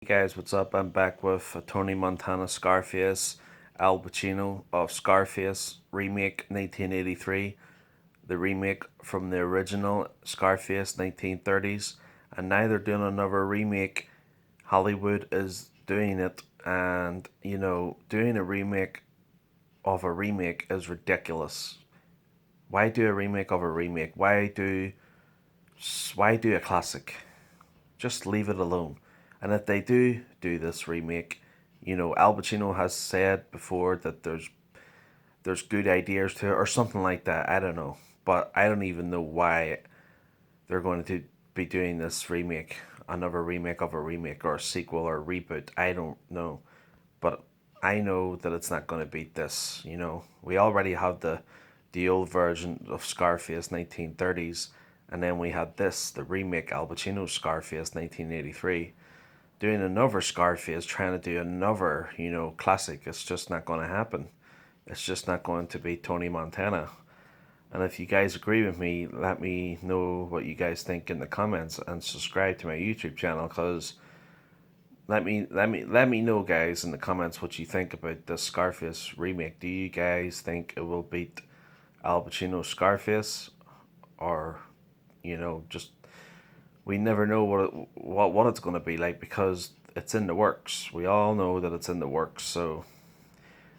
Hey guys, what's up? I'm back with a Tony Montana Scarface, Al Pacino of Scarface remake 1983, the remake from the original Scarface 1930s, and now they're doing another remake. Hollywood is doing it, and doing a remake of a remake is ridiculous. Why do a remake of a remake? Why do a classic? Just leave it alone. And if they do this remake, Al Pacino has said before that there's good ideas to it or something like that. I don't know, but I don't even know why they're going to be doing this remake, another remake of a remake or a sequel or a reboot. I don't know, but I know that it's not going to beat this. We already have the old version of Scarface 1930s, and then we had this, the remake Al Pacino Scarface 1983. Doing another Scarface, trying to do another, classic, it's just not going to happen. It's just not going to be Tony Montana. And if you guys agree with me, let me know what you guys think in the comments and subscribe to my YouTube channel. Cause let me know, guys, in the comments what you think about the Scarface remake. Do you guys think it will beat Al Pacino's Scarface, or just we never know what it's going to be like because it's in the works. We all know that it's in the works. So,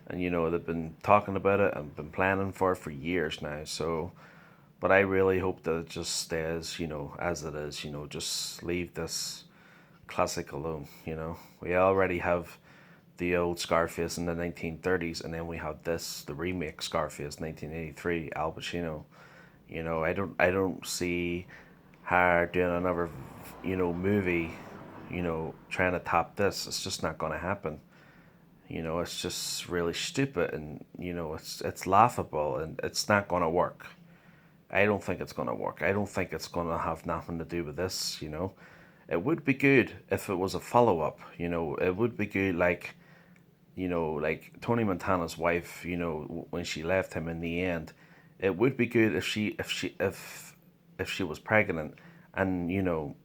and they've been talking about it and been planning for years now. So, but I really hope that it just stays, as it is. Just leave this classic alone. We already have the old Scarface in the 1930s, and then we have this, the remake Scarface 1983, Al Pacino. I don't see her doing another, movie, trying to top this. It's just not going to happen. It's just really stupid, and it's laughable, and it's not going to work. I don't think it's going to work. I don't think it's going to have nothing to do with this. It would be good if it was a follow up. It would be good, like Tony Montana's wife. When she left him in the end, it would be good if she was pregnant, and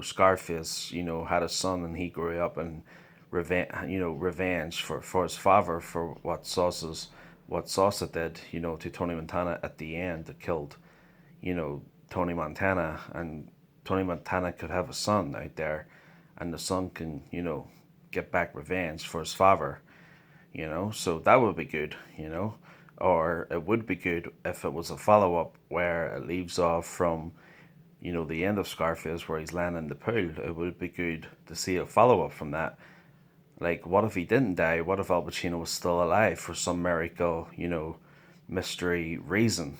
Scarface had a son, and he grew up, and revenge for his father for what Sosa did to Tony Montana at the end, that killed Tony Montana, and Tony Montana could have a son out there, and the son can get back revenge for his father. So that would be good. Or it would be good if it was a follow up where it leaves off from the end of Scarface where he's landing in the pool. It would be good to see a follow up from that. Like, what if he didn't die? What if Al Pacino was still alive for some miracle, mystery reason?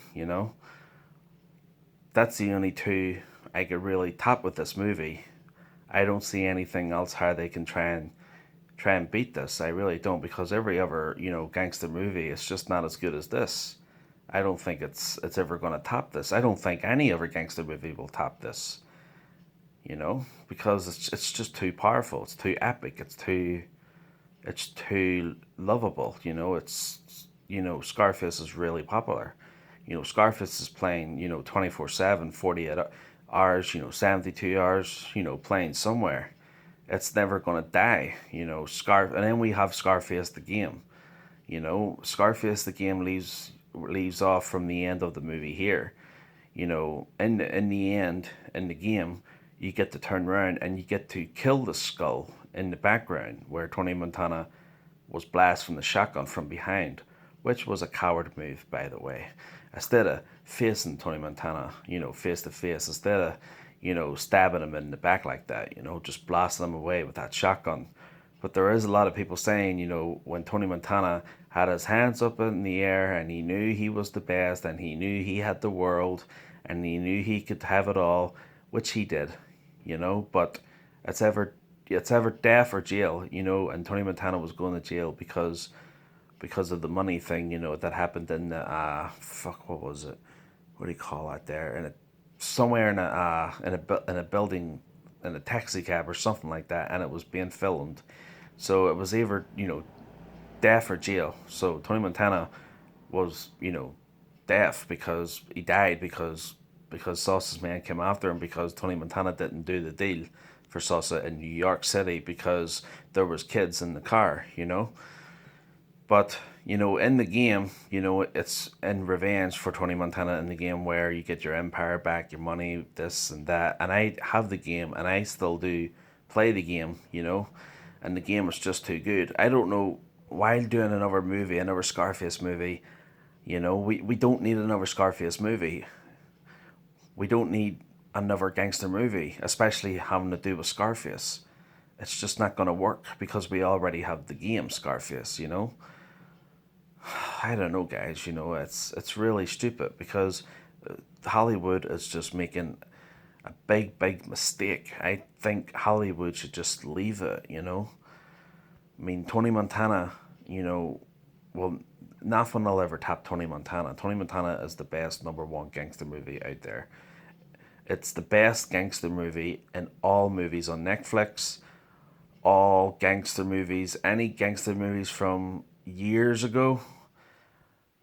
That's the only two I could really top with this movie. I don't see anything else how they can try and beat this. I really don't, because every other gangster movie is just not as good as this. I don't think it's ever going to top this. I don't think any other gangster movie will top this. Because it's just too powerful. It's too epic. It's too lovable. Scarface is really popular. Scarface is playing 24/7, 48 hours, 72 hours, playing somewhere. It's never gonna die. And then we have Scarface the game. Scarface the game leaves off from the end of the movie here. In the end, in the game, you get to turn around and you get to kill the skull in the background where Tony Montana was blasted from the shotgun from behind, which was a coward move, by the way. Instead of facing Tony Montana, face to face, instead of, stabbing him in the back like that, just blasting him away with that shotgun. But there is a lot of people saying, when Tony Montana had his hands up in the air and he knew he was the best and he knew he had the world and he knew he could have it all, which he did, but it's ever death or jail, and Tony Montana was going to jail because of the money thing, that happened in the fuck, what was it? What do you call that there? Somewhere in a building, in a taxi cab or something like that, and it was being filmed. So it was either death or jail. So Tony Montana was death because he died because Sauce's man came after him because Tony Montana didn't do the deal for Sosa in New York City because there was kids in the car, you know. But in the game, it's in revenge for Tony Montana in the game where you get your empire back, your money, this and that. And I have the game, and I still do play the game, and the game is just too good. I don't know, while doing another movie, another Scarface movie, we don't need another Scarface movie. We don't need another gangster movie, especially having to do with Scarface. It's just not going to work because we already have the game Scarface. I don't know, guys. It's really stupid because Hollywood is just making a big mistake. I think Hollywood should just leave it. I mean, Tony Montana. Well, nothing will ever top Tony Montana. Tony Montana is the best number one gangster movie out there. It's the best gangster movie in all movies on Netflix. All gangster movies, any gangster movies from years ago.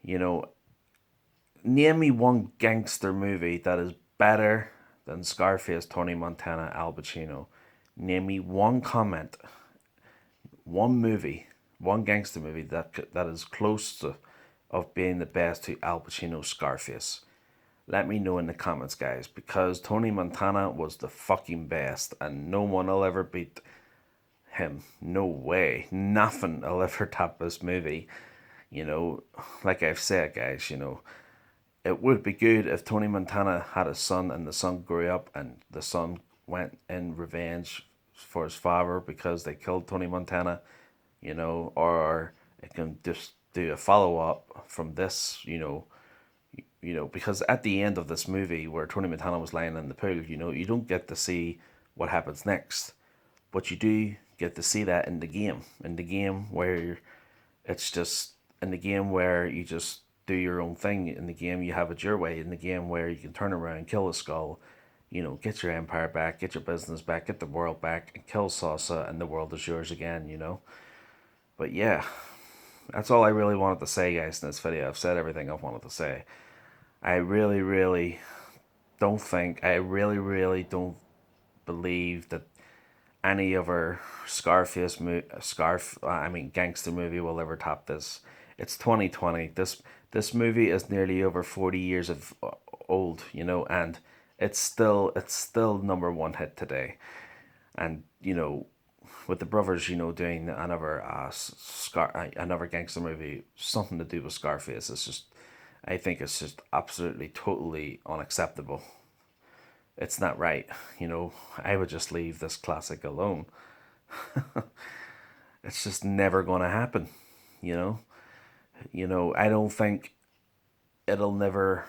You know, Name me one gangster movie that is better than Scarface, Tony Montana, Al Pacino. Name me one comment, one movie, one gangster movie that is close to of being the best to Al Pacino's Scarface. Let me know in the comments, guys, because Tony Montana was the fucking best, and no one will ever beat him. No way. Nothing will ever top this movie. Like I've said, guys, it would be good if Tony Montana had a son and the son grew up and the son went in revenge for his father because they killed Tony Montana, or it can just do a follow up from this, because at the end of this movie where Tony Montana was lying in the pool, you don't get to see what happens next, but you do get to see that in the game. In the game where it's just in the game where you just do your own thing. In the game you have it your way. In the game where you can turn around, kill a skull, get your empire back, get your business back, get the world back, and kill Sosa, and the world is yours again. But yeah, that's all I really wanted to say, guys, in this video. I've said everything I've wanted to say. I really, really don't think, I really, really don't believe that any other gangster movie will ever top this. It's 2020. This movie is nearly over 40 years of old, and it's still number one hit today. And with the brothers, doing another gangster movie, something to do with Scarface, I think it's just absolutely totally unacceptable. It's not right. I would just leave this classic alone. It's just never going to happen. You know, I don't think it'll never.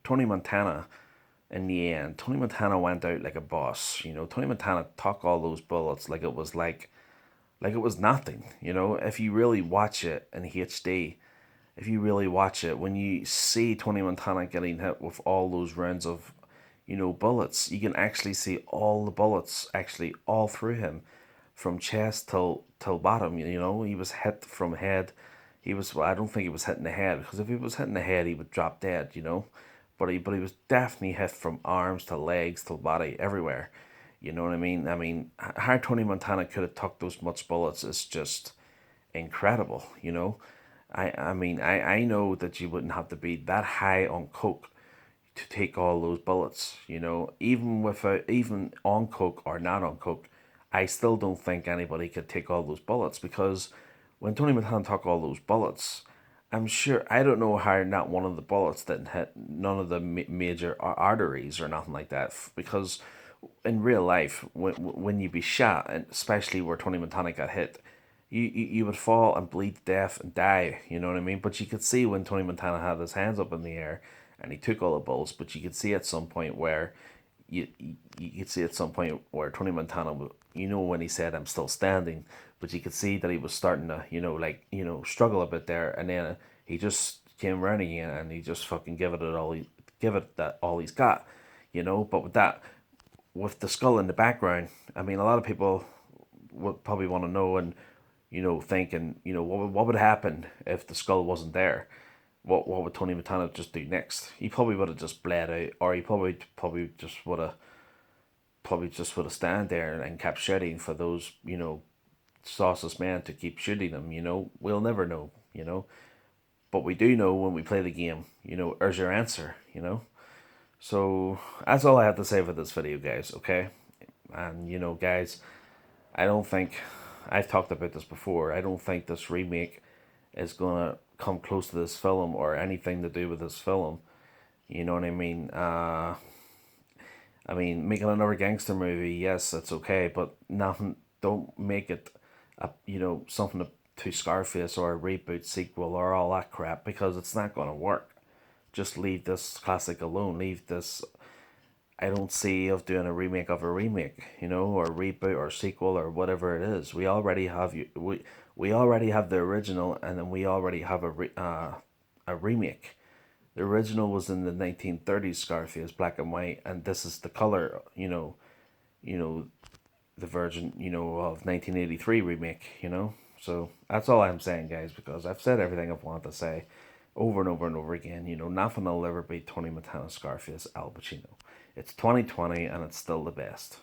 Tony Montana. In the end, Tony Montana went out like a boss. Tony Montana took all those bullets like it was nothing. If you really watch it in HD, if you really watch it, when you see Tony Montana getting hit with all those rounds of bullets, you can actually see all the bullets actually all through him, from chest till bottom. He was hit from head. I don't think he was hitting the head, because if he was hitting the head, he would drop dead. But he was definitely hit from arms to legs to body, everywhere. You know what I mean? I mean, how Tony Montana could have took those much bullets is just incredible. I know that you wouldn't have to be that high on coke to take all those bullets. Even on coke or not on coke, I still don't think anybody could take all those bullets, because when Tony Montana took all those bullets, I'm sure, I don't know how not one of the bullets didn't hit none of the major arteries or nothing like that, because in real life, when you be shot, and especially where Tony Montana got hit, you would fall and bleed to death and die. You know what I mean? But you could see when Tony Montana had his hands up in the air and he took all the bullets, but you could see at some point where Tony Montana, when he said, "I'm still standing," but you could see that he was starting to, struggle a bit there, and then he just came around again and he just fucking give it that all he's got. But with the skull in the background, I mean, a lot of people would probably want to know, and thinking, what would happen if the skull wasn't there? What would Tony Montana just do next? He probably would have just bled out, or he probably just would have probably just would have stand there and kept shooting for those, sauceless men to keep shooting them. We'll never know. But we do know when we play the game. There's your answer. So that's all I have to say for this video, guys. Okay, and guys, I don't think I've talked about this before. I don't think this remake is gonna come close to this film or anything to do with this film. You know what I mean? Making another gangster movie, yes, that's okay, but nothing. Don't make it, something to Scarface or a reboot sequel or all that crap because it's not gonna work. Just leave this classic alone. Leave this. I don't see of doing a remake of a remake, or a reboot or sequel or whatever it is. We already have the original, and then we already have a remake. The original was in the 1930s Scarface, black and white, and this is the color, you know, the version, of 1983 remake, So that's all I'm saying, guys, because I've said everything I've wanted to say over and over and over again. Nothing will ever beat Tony Montana's Scarface, Al Pacino. It's 2020 and it's still the best.